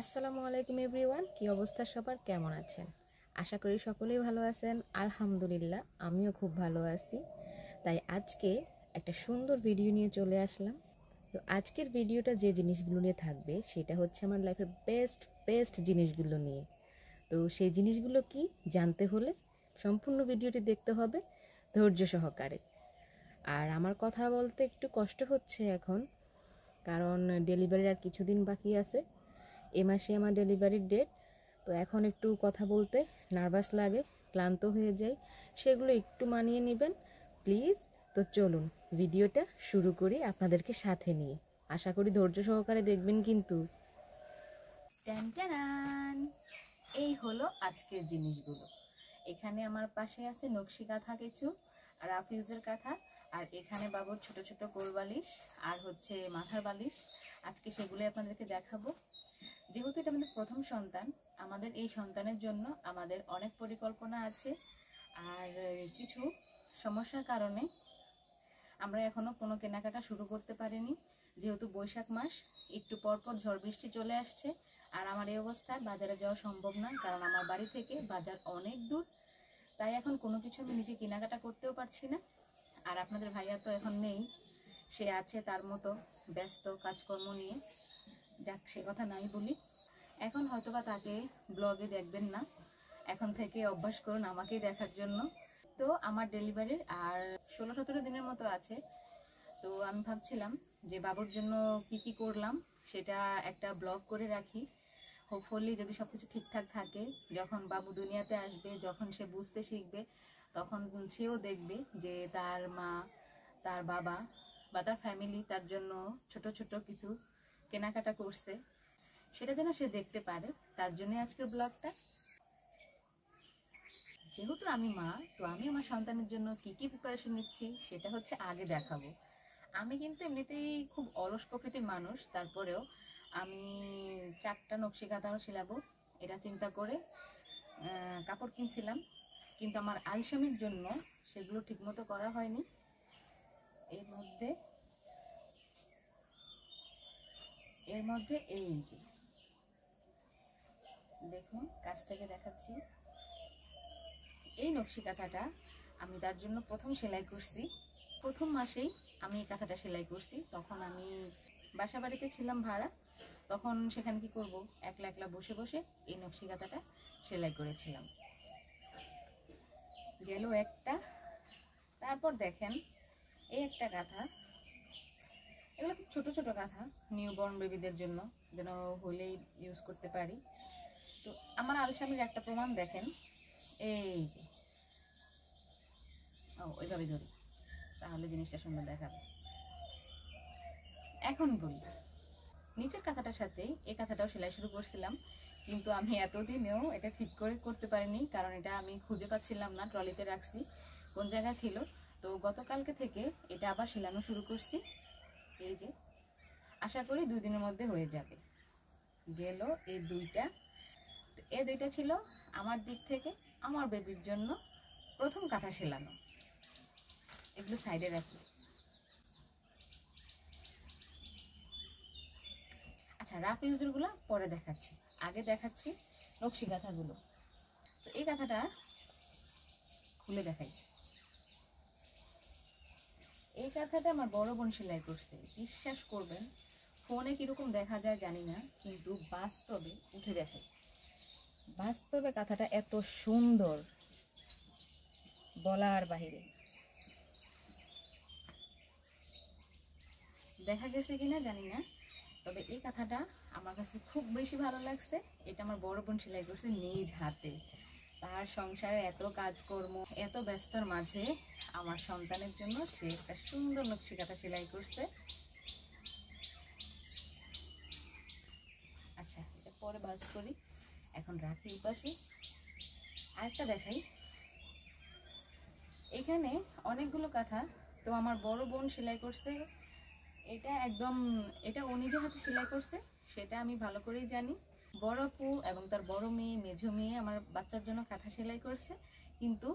আসসালামু আলাইকুম এভরিওয়ান, কি অবস্থা সবার, কেমন আছেন? আশা করি সকলেই ভালো আছেন। আলহামদুলিল্লাহ, আমিও খুব ভালো আছি। তাই আজকে একটা সুন্দর ভিডিও নিয়ে চলে আসলাম। তো আজকের ভিডিওটা যে জিনিসগুলো নিয়ে থাকবে সেটা হচ্ছে আমার লাইফের বেস্ট বেস্ট জিনিসগুলো নিয়ে। তো সেই জিনিসগুলো কি জানতে হলে সম্পূর্ণ ভিডিওটি দেখতে হবে ধৈর্য সহকারে। আর আমার কথা বলতে একটু কষ্ট হচ্ছে এখন, কারণ ডেলিভারির আর কিছুদিন বাকি আছে। এ মাসে আমার ডেলিভারির ডেট। তো এখন একটু কথা বলতে নার্ভাস লাগে, ক্লান্ত হয়ে যাই, সেগুলো একটু মানিয়ে নেবেন প্লিজ। তো চলুন ভিডিওটা শুরু করি আপনাদেরকে সাথে নিয়ে। আশা করি ধৈর্য সহকারে দেখবেন কিন্তু। ট্যান, এই হলো আজকের জিনিসগুলো। এখানে আমার পাশে আছে নকশি কাঁথা কিছু, আর আফিউজের কাঁথা, আর এখানে বাবুর ছোট ছোট কোল বালিশ আর হচ্ছে মাথার বালিশ। আজকে সেগুলো আপনাদেরকে দেখাবো। যেহেতু এটা আমাদের প্রথম সন্তান, আমাদের এই সন্তানের জন্য আমাদের অনেক পরিকল্পনা আছে। আর কিছু সমস্যার কারণে আমরা এখনো কোনো কেনাকাটা শুরু করতে পারিনি। যেহেতু বৈশাখ মাস, একটু পরপর ঝড় বৃষ্টি চলে আসছে, আর আমার এই অবস্থায় বাজারে যাওয়া সম্ভব না, কারণ আমার বাড়ি থেকে বাজার অনেক দূর। তাই এখন কোনো কিছু আমি নিজে কেনাকাটা করতেও পারছি না। আর আপনাদের ভাইয়া তো এখন নেই, সে আছে তার মতো ব্যস্ত কাজকর্ম নিয়ে। যাক, সে কথা নাই বলি। এখন হয়তোবা তাকে ব্লগে দেখবেন না, এখন থেকে অভ্যাস করুন আমাকেই দেখার জন্য। তো আমার ডেলিভারির আর 16-17 দিনের মতো আছে। তো আমি ভাবছিলাম যে বাবুর জন্য কি কি করলাম সেটা একটা ব্লগ করে রাখি। হোপফুলি যদি সবকিছু ঠিকঠাক থাকে, যখন বাবু দুনিয়াতে আসবে, যখন সে বুঝতে শিখবে, তখন সেও দেখবে যে তার মা, তার বাবা বা তার ফ্যামিলি তার জন্য ছোট ছোট কিছু কেনাকাটা করছে, সেটা যেন সে দেখতে পারে। তার জন্য আজকের ব্লগটা। যেহেতু আমি মা, তো আমি আমার সন্তানের জন্য কি কি প্রিপারেশন নিচ্ছি সেটা হচ্ছে আগে দেখাবো। আমি কিন্তু এমনিতেই খুব অলস প্রকৃতির মানুষ, তারপরেও আমি 4টা নকশি কাঁথাও সেলাবো এটা চিন্তা করে কাপড় কিনছিলাম, কিন্তু আমার আলসামির জন্য সেগুলো ঠিকমতো করা হয়নি। এর মধ্যে এই যে দেখুন, কাছ থেকে দেখাচ্ছি। এই নকশি কাঁথাটা আমি তার জন্য প্রথম সেলাই করছি, প্রথম মাসেই আমি এই কাঁথাটা সেলাই করছি। তখন আমি বাসা বাড়িতে ছিলাম ভাড়া, তখন সেখানে কি করব, একলা একলা বসে বসে এই নকশি কাঁথাটা সেলাই করেছিলাম। গেল একটা। তারপর দেখেন এই একটা কাঁথা, এগুলো খুব ছোট ছোট কাঁথা, নিউবর্ন বেবিদের জন্য, যেন হলেই ইউজ করতে পারি। তো আমার আলসামির একটা প্রমাণ দেখেন, এই যে ওইভাবে ধরি তাহলে জিনিসটা সুন্দর দেখাবে। এখন বলি, নিচের কাঁথাটার সাথে এই কাঁথাটাও সেলাই শুরু করছিলাম, কিন্তু আমি এতদিনেও এটা ঠিক করে করতে পারিনি, কারণ এটা আমি খুঁজে পাচ্ছিলাম না, ট্রলিতে রাখছি, কোন জায়গায় ছিল। তো গতকালকে থেকে এটা আবার সেলানো শুরু করছি। এই যে, আশা করি 2 দিনের মধ্যে হয়ে যাবে। গেল এই দুইটা। এই দুইটা ছিল আমার দিক থেকে আমার বেবির জন্য প্রথম কাঁথা সেলানো। এগুলো সাইডে রাখি। আচ্ছা, রাফ ইউজগুলো পরে দেখাচ্ছি, আগে দেখাচ্ছি নকশি কাঁথাগুলো। তো এই কাঁথাটা খুলে দেখাই। এই কাঁথাটা আমার বড় বোন সেলাই করছে। বিশ্বাস করবেন, ফোনে কিরকম দেখা যায় জানি না, কিন্তু বাস্তবে উঠে দেখাই। বাস্তবে কাঁথাটা এত সুন্দর, বলার বাহিরে। দেখা গেছে কিনা জানি না, তবে এই কাঁথাটা আমার কাছে খুব বেশি ভালো লাগছে। এটা আমার বড় বোন সেলাই করছে নিজ হাতে। তার সংসারে এত কাজকর্ম, এত ব্যস্তর মাঝে আমার সন্তানের জন্য সে একটা সুন্দর নকশি কাঁথা সেলাই করছে। আচ্ছা, এটা পরে বাজ করি, এখন রাখি উপাসে। আরেকটা দেখাই। এখানে অনেকগুলো কাঁথা, তো আমার বড় বোন সেলাই করছে। এটা একদম, এটা ও নিজে হাতে সেলাই করছে, সেটা আমি ভালো করেই জানি। বড় আপু এবং তার বড় মেয়ে, মেঝো মেয়ে আমার বাচ্চার জন্য কাঁথা সেলাই করছে, কিন্তু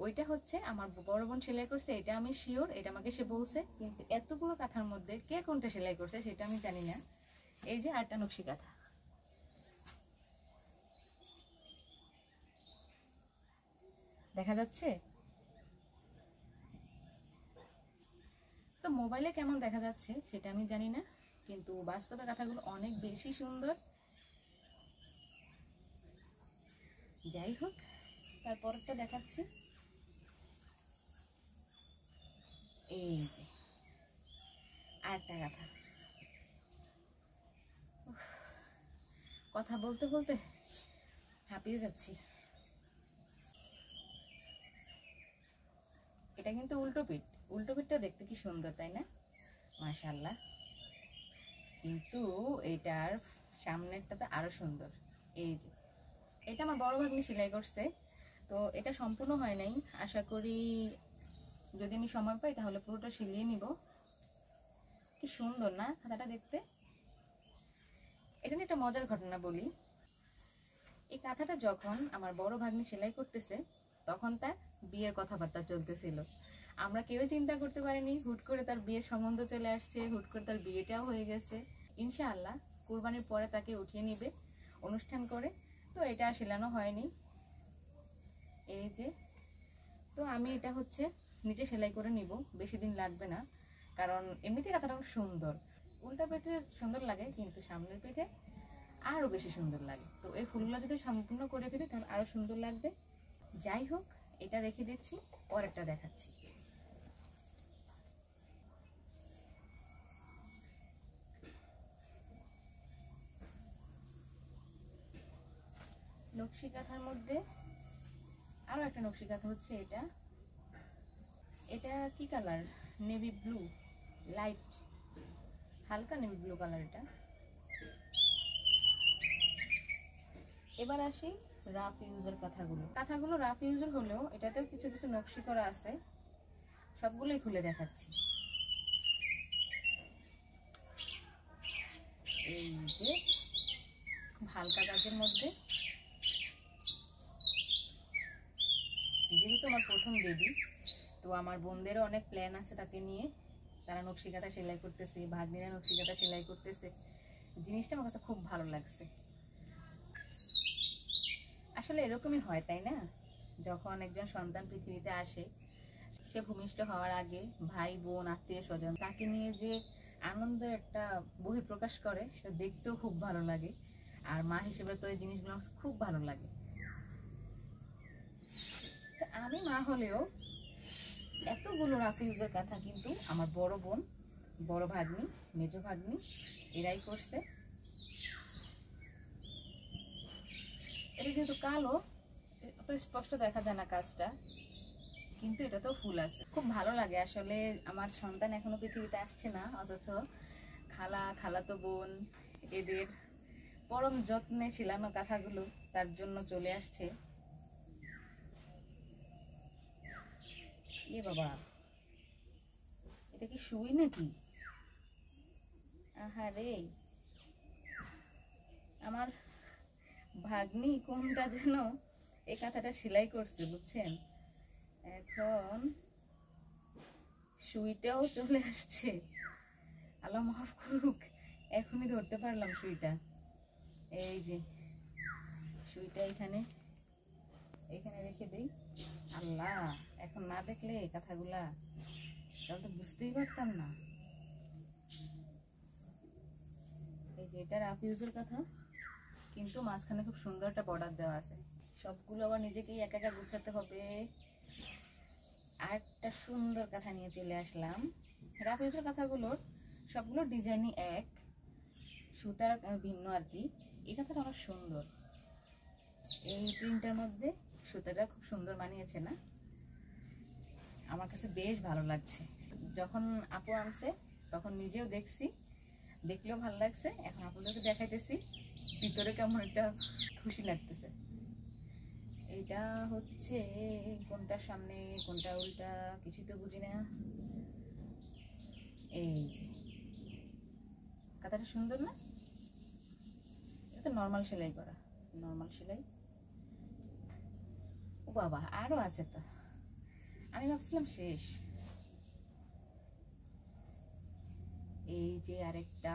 ওইটা হচ্ছে আমার বড় বোন সেলাই করছে, এটা আমি শিওর, এটা আমাকে সে বলছে। কিন্তু এতগুলো কাঁথার মধ্যে কে কোনটা সেলাই করছে সেটা আমি জানি না। এই যে আরেকটা নকশি কাঁথা, দেখা যাচ্ছে? তো মোবাইলে কেমন দেখা যাচ্ছে সেটা আমি জানি না, কিন্তু বাস্তবে কাঁথাগুলো অনেক বেশি সুন্দর। যাই হোক, তারপরটা দেখাচ্ছি। এই যে আরেকটা কাঁথা। কথা বলতে বলতে হাঁপিয়ে যাচ্ছি। এটা কিন্তু উল্টো পিঠ। উল্টো পিঠটা দেখতে কি সুন্দর, তাই না? মাশাআল্লাহ। কিন্তু এটার সামনেরটা তো আরো সুন্দর। এই যে এটা আমার বড় ভাগ্নি সেলাই করছে, তো এটা সম্পূর্ণ হয় নাই। আশা করি যদি আমি সময় পাই তাহলে পুরোটা সিলিয়ে নিব। কি সুন্দর না খাতাটা দেখতে? এটা নিয়ে একটা মজার ঘটনা বলি। এই কাঁথাটা যখন আমার বড় ভাগ্নি সেলাই করতেছে তখন তার বিয়ের কথাবার্তা চলতেছিল। আমরা কেউ চিন্তা করতে পারিনি, হুট করে তার বিয়ের সম্বন্ধ চলে আসছে, হুট করে তার বিয়েটাও হয়ে গেছে। ইনশাআল্লাহ কুরবানির পরে তাকে উঠিয়ে নিবে অনুষ্ঠান করে। তো এটা আর সেলানো হয়নি। এই যে, তো আমি এটা হচ্ছে নিচে সেলাই করে নিব, বেশি দিন লাগবে না, কারণ এমনিতেই কাঁথাটা সুন্দর। উল্টা পিঠে সুন্দর লাগে, কিন্তু সামনের পিঠে আরো বেশি সুন্দর লাগে। তো এই ফুলগুলো যদি সম্পূর্ণ করে ফেলি তাহলে আরো সুন্দর লাগবে। যাই হোক, এটা রেখে দিচ্ছি, পরেরটা দেখাচ্ছি। নকশি কাঁথার মধ্যে আরো একটা নকশি কাঁথা হচ্ছে এটা। এটা কি কালার? নেভি ব্লু, লাইট হালকা নেভি ব্লু কালার এটা। এবার আসি রাফ ইউজের কাঁথাগুলো রাফ ইউজের হলেও এটাতেও কিছু কিছু নকশি করা আছে। সবগুলোই খুলে দেখাচ্ছি। এই যে খুব হালকা কাজের মধ্যে, যেহেতু আমার প্রথম বেবি, তো আমার বোনদেরও অনেক প্ল্যান আছে তাকে নিয়ে। তারা নকশি কাঁথা সেলাই করতেছে, ভাগ্নিরা নকশি কাঁথা সেলাই করতেছে। জিনিসটা আমার কাছে খুব ভালো লাগছে। আসলে এরকমই হয়, তাই না? যখন একজন সন্তান পৃথিবীতে আসে, সে ভূমিষ্ঠ হওয়ার আগে ভাই বোন আত্মীয় স্বজন তাকে নিয়ে যে আনন্দের একটা বহিঃপ্রকাশ করে, সেটা দেখতেও খুব ভালো লাগে। আর মা হিসেবে তো এই জিনিসগুলো আমার খুব ভালো লাগে। তো আমি মা হলেও এতগুলো রাফ ইউজের কাঁথা কিন্তু আমার বড় বোন, বড় ভাগ্নি, মেজো ভাগ্নি এরাই করছে। এটা যেহেতু কালো, অত স্পষ্ট দেখা যায় না কাজটা, কিন্তু এটা তো ফুল আছে। খুব ভালো লাগে আসলে। আমার সন্তান এখনো পৃথিবীতে আসছে না, অথচ খালা, খালাতো বোন এদের পরম যত্নে ছিলানো কাঁথাগুলো তার জন্য চলে আসছে। এ বাবা, এটা কি সুই নাকি? আহারে, আমার ভাগ্নি কোনটা যেন এই কাঁথাটা সেলাই করছে, বুঝছেন? এখন সুইটাও চলে আসছে। আল্লাহ মাফ করুক, এখনই ধরতে পারলাম সুইটা। এই যে সুইটা এখানে এখানে রেখে দেই। আল্লাহ, এখন না দেখলে এই কথাগুলা তাহলে তো বুঝতেই পারতাম না। এই যে এটা রাফ ইউজের কথা, কিন্তু মাঝখানে খুব সুন্দর একটা বর্ডার দেওয়া আছে। সবগুলো আবার নিজেকেই একা একা গুছাতে হবে। আর একটা সুন্দর কথা নিয়ে চলে আসলাম। রাফ ইউজের কথাগুলোর সবগুলো ডিজাইনই এক, সুতার ভিন্ন আর কি। এই কথাটা অনেক সুন্দর। এই প্রিন্টের মধ্যে সুতাটা খুব সুন্দর মানিয়েছে না? আমার কাছে বেশ ভালো লাগছে। যখন আপু আনছে তখন নিজেও দেখছি, দেখলেও ভালো লাগছে। এখন আপনাদেরকে দেখাইতেছি ভিতরে কেমন একটা খুশি লাগতেছে। এটা হচ্ছে কোনটা সামনে কোনটা উল্টা কিছু তো বুঝি না। এই যে কাঁথাটা সুন্দর না? এটা তো নর্মাল সেলাই করা, নর্মাল সেলাই। ও বাবা, আরো আছে তো, আমি ভাবছিলাম শেষ। এই যে আরেকটা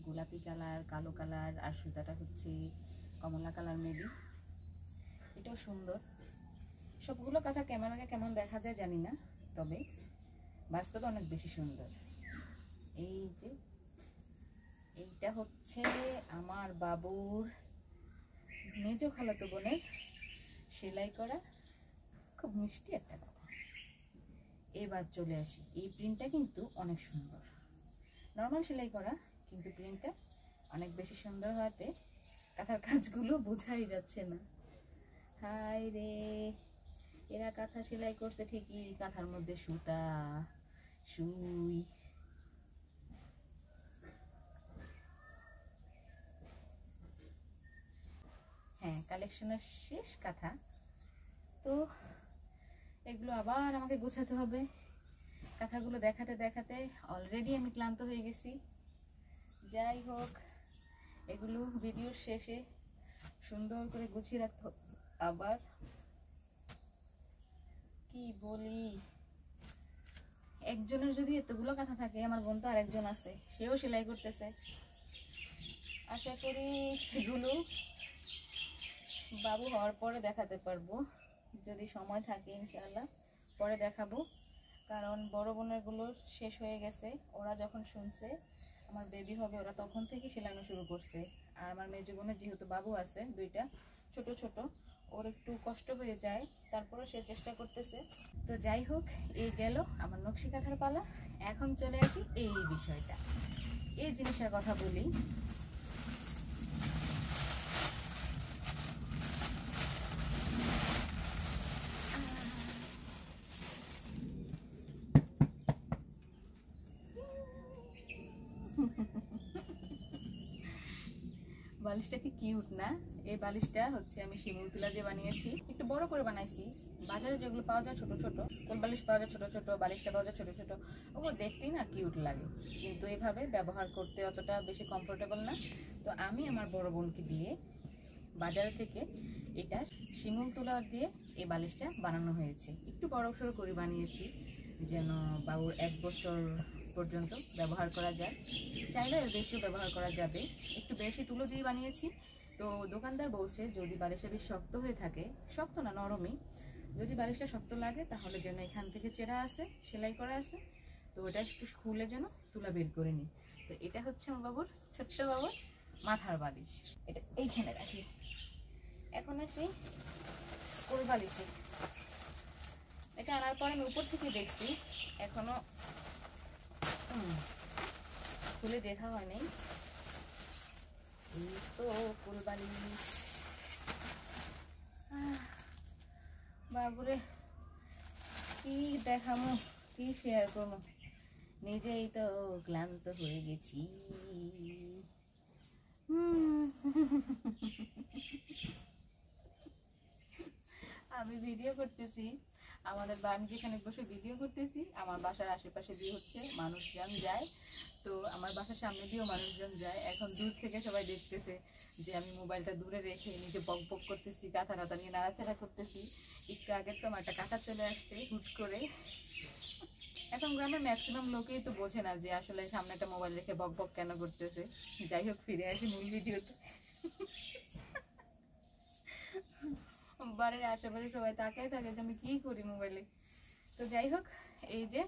গোলাপি কালার, কালো কালার, আর সুতাটা হচ্ছে কমলা কালার মেবি। এটাও সুন্দর। সবগুলো কাঁথা ক্যামেরাকে কেমন দেখা যায় জানি না, তবে বাস্তবে অনেক বেশি সুন্দর। এই যে এইটা হচ্ছে আমার বাবুর মেজ খালাতো বোনের সেলাই করা খুব মিষ্টি একটা কাঁথা। এবার চলে আসি, এই প্রিন্টটা কিন্তু অনেক সুন্দর, নর্মাল সেলাই করা কিন্তু প্রিন্টটা অনেক বেশি সুন্দর হওয়াতে কাঁথার কাজগুলো বোঝাই যাচ্ছে না। হাই রে, এরা কাঁথা সেলাই করছে ঠিকই, কাঁথার মধ্যে সুতা সুই। হ্যাঁ, কালেকশনের শেষ কাঁথা। তো এগুলো আবার আমাকে গোছাতে হবে। কাঁথাগুলো দেখাতে দেখাতে অলরেডি আমি ক্লান্ত হয়ে গেছি। যাই হোক, এগুলো ভিডিওর শেষে সুন্দর করে গুছিয়ে রাখতে হবে। আবার কি বলি, একজনের যদি এতগুলো কাঁথা থাকে, আমার বোন তো আরেকজন আছে, সেও সেলাই করতেছে। আশা করি সেগুলো বাবু হওয়ার পরে দেখাতে পারবো, যদি সময় থাকে ইনশাআল্লাহ পরে দেখাবো। কারণ বড় বোনেরগুলো শেষ হয়ে গেছে, ওরা যখন শুনছে আমার বেবি হবে ওরা তখন থেকে সেলানো শুরু করছে। আর আমার মেজো বোনের যেহেতু বাবু আছে দুইটা ছোট ছোট, ওর একটু কষ্ট হয়ে যায়, তারপরে সে চেষ্টা করতেছে। তো যাই হোক, এই গেল আমার নকশি কাঁথার পালা। এখন চলে আসি এই বিষয়টা, এই জিনিসের কথা বলি। বালিশটা কি কিউট না? এই বালিশটা হচ্ছে আমি শিমুল তুলা দিয়ে বানিয়েছি, একটু বড় করে বানাইছি। বাজারে যেগুলো পাওয়া যায় ছোট ছোট, কোল বালিশ পাওয়া যায় ছোট ছোট, বালিশটা পাওয়া যায় ছোট ছোট, ওগুলো দেখতেই না কিউট লাগে, কিন্তু এভাবে ব্যবহার করতে অতটা বেশি কমফোর্টেবল না। তো আমি আমার বড় বোনকে দিয়ে বাজার থেকে এটা শিমুল তুলা দিয়ে এই বালিশটা বানানো হয়েছে। একটু বড় সড়ো করে বানিয়েছি যেন বাবুর 1 বছর পর্যন্ত ব্যবহার করা যায়, চাইলে এর বেশিও ব্যবহার করা যাবে। একটু বেশি তুলো দিয়ে বানিয়েছি। তো দোকানদার বলছে যদি বালিশটা বেশ শক্ত হয়ে থাকে, শক্ত না নরমই, যদি বালিশটা শক্ত লাগে তাহলে যেন এখান থেকে চেরা আছে, সেলাই করা আছে, তো ওটা একটু খুলে যেন তুলা বের করে নিই। তো এটা হচ্ছে আমার বাবুর, ছোট্ট বাবুর মাথার বালিশ, এটা এইখানে রাখি। এখন আসি কোল বালিশে। এটা আনার পর আমি উপর থেকে দেখছি, এখনো খুলে দেখা হয় নাই। এই তো কোল বালিশ, বাবুরে কি দেখামো, কি শেয়ার করবো, নিজেই তো ক্লান্ত হয়ে গেছি। আমি ভিডিও করতেছি, আমাদের আমি যেখানে বসে ভিডিও করতেছি আমার বাসার আশেপাশে দিয়ে হচ্ছে মানুষজন যায়, তো আমার বাসার সামনে দিয়েও মানুষজন যায়। এখন দূর থেকে সবাই দেখতেছে যে আমি মোবাইলটা দূরে রেখে নিজে বক বক করতেছি, কাঁথা কাঁথা নিয়ে নাড়াচাড়া করতেছি। একটু আগে তো আমার একটা কাঁথা চলে আসছে হুট করে। এখন গ্রামের ম্যাক্সিমাম লোকেই তো বোঝে না যে আসলে সামনে একটা মোবাইল রেখে বক বক কেন করতেছে। যাই হোক, ফিরে আসি মূল ভিডিওতে। বাড়ির আশেপাশে সবাই তাকায় থাকে যে আমি কি করি মোবাইলে। তো যাই হোক, এই যে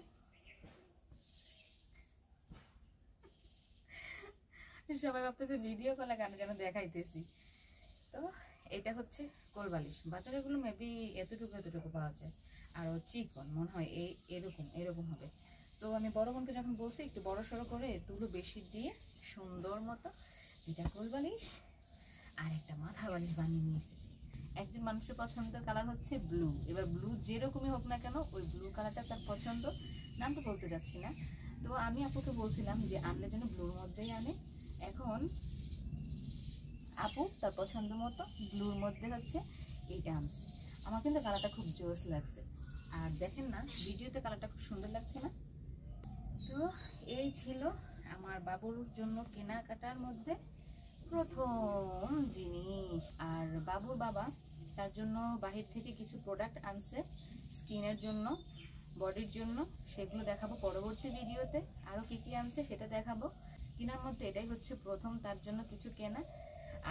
সবাই ভাবতেছে ভিডিও কলে কেন যেন দেখাইতেছি। তো এটা হচ্ছে কোল বালিশ, বাজারে গুলো মেবি এতটুকু এতটুকু পাওয়া যায়, আর চিকন মনে হয় এই এরকম এরকম হবে। তো আমি বড় বোনকে যখন বলছি একটু বড় সড়ো করে তুলো বেশি দিয়ে সুন্দর মতো দুইটা কোল বালিশ আর একটা মাথা বালিশ বানিয়ে নিয়ে এসেছি। একজন মানুষের পছন্দের কালার হচ্ছে ব্লু, এবার ব্লু যেরকমই হোক না কেন ওই ব্লু কালারটা তার পছন্দ, নাম তো বলতে যাচ্ছি না। তো আমি আপুকে বলছিলাম যে আনলে যেন ব্লুর মধ্যেই আনে। এখন আপু তার পছন্দ মতো ব্লুর মধ্যে হচ্ছে এইটা আনছে। আমার কিন্তু কালারটা খুব জোস লাগছে, আর দেখেন না ভিডিওতে কালারটা খুব সুন্দর লাগছে না? তো এই ছিল আমার বাবুর জন্য কেনাকাটার মধ্যে প্রথম জিনিস। আর বাবুর বাবা তার জন্য বাহির থেকে কিছু প্রোডাক্ট আনছে স্কিনের জন্য, বডির জন্য, সেগুলো দেখাবো পরবর্তী ভিডিওতে। আরও কি কি আনছে সেটা দেখাবো। কেনার মধ্যে এটাই হচ্ছে প্রথম তার জন্য কিছু কেনা।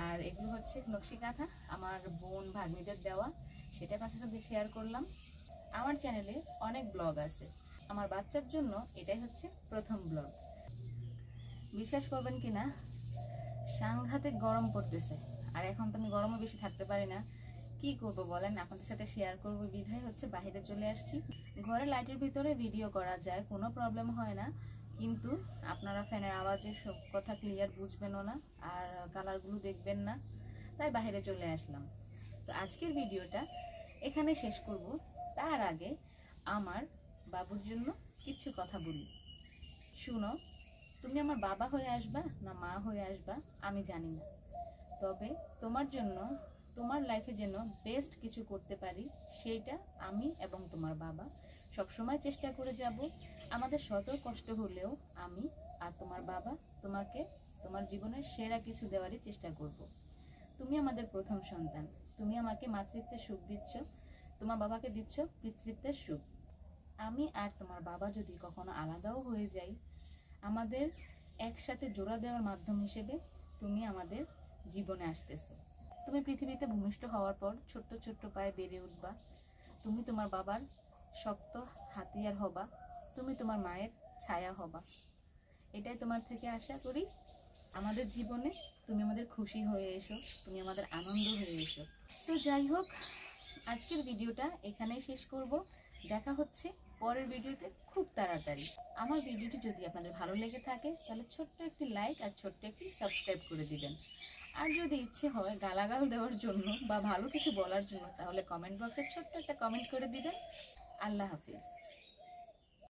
আর এগুলো হচ্ছে নকশি কাঁথা, আমার বোন ভাগ্নিদের দেওয়া। সেটা আপনার সাথে শেয়ার করলাম। আমার চ্যানেলে অনেক ব্লগ আছে, আমার বাচ্চার জন্য এটাই হচ্ছে প্রথম ব্লগ। বিশ্বাস করবেন কিনা, সাংঘাতিক গরম পড়তেছে, আর এখন তো আমি গরমও বেশি থাকতে পারি না। কি করব বলেন, আপনাদের সাথে শেয়ার করব বিধায় হচ্ছে বাইরে চলে আসছি। ঘরে লাইটের ভিতরে ভিডিও করা যায়, কোনো প্রবলেম হয় না, কিন্তু আপনারা ফ্যানের আওয়াজে সব কথা ক্লিয়ার বুঝবেনও না, আর কালারগুলো দেখবেন না, তাই বাইরে চলে আসলাম। তো আজকের ভিডিওটা এখানে শেষ করব। তার আগে আমার বাবুর জন্য কিছু কথা বলি। শুনো, তুমি আমার বাবা হয়ে আসবা না মা হয়ে আসবা আমি জানি না, তবে তোমার জন্য তোমার লাইফে যেন বেস্ট কিছু করতে পারি সেইটা আমি এবং তোমার বাবা সবসময় চেষ্টা করে যাব। আমাদের শত কষ্ট হলেও আমি আর তোমার বাবা তোমাকে তোমার জীবনের সেরা কিছু দেওয়ারই চেষ্টা করব। তুমি আমাদের প্রথম সন্তান, তুমি আমাকে মাতৃত্বের সুখ দিচ্ছ, তোমার বাবাকে দিচ্ছ পিতৃত্বের সুখ। আমি আর তোমার বাবা যদি কখনো আলাদাও হয়ে যাই, আমাদের একসাথে জোড়া দেওয়ার মাধ্যম হিসেবে তুমি আমাদের জীবনে আসতেছো। তুমি পৃথিবীতে ভূমিষ্ঠ হওয়ার পর ছোট্ট ছোট্ট পায়ে বেড়ে উঠবা, তুমি তোমার বাবার শক্ত হাতিয়ার হবা, তুমি তোমার মায়ের ছায়া হবা। এটাই তোমার থেকে আশা করি। আমাদের জীবনে তুমি আমাদের খুশি হয়ে এসো, তুমি আমাদের আনন্দ হয়ে এসো। তো যাই হোক, আজকের ভিডিওটা এখানেই শেষ করব। দেখা হচ্ছে পরের ভিডিওতে খুব তাড়াতাড়ি। আমার ভিডিওটি যদি আপনাদের ভালো লেগে থাকে তাহলে ছোট্ট একটি লাইক আর ছোট্ট একটি সাবস্ক্রাইব করে দিবেন। আর যদি ইচ্ছে হয় গালাগাল দেওয়ার জন্য বা ভালো কিছু বলার জন্য, তাহলে কমেন্ট বক্সে ছোট্ট একটা কমেন্ট করে দিবেন। আল্লাহ হাফিজ।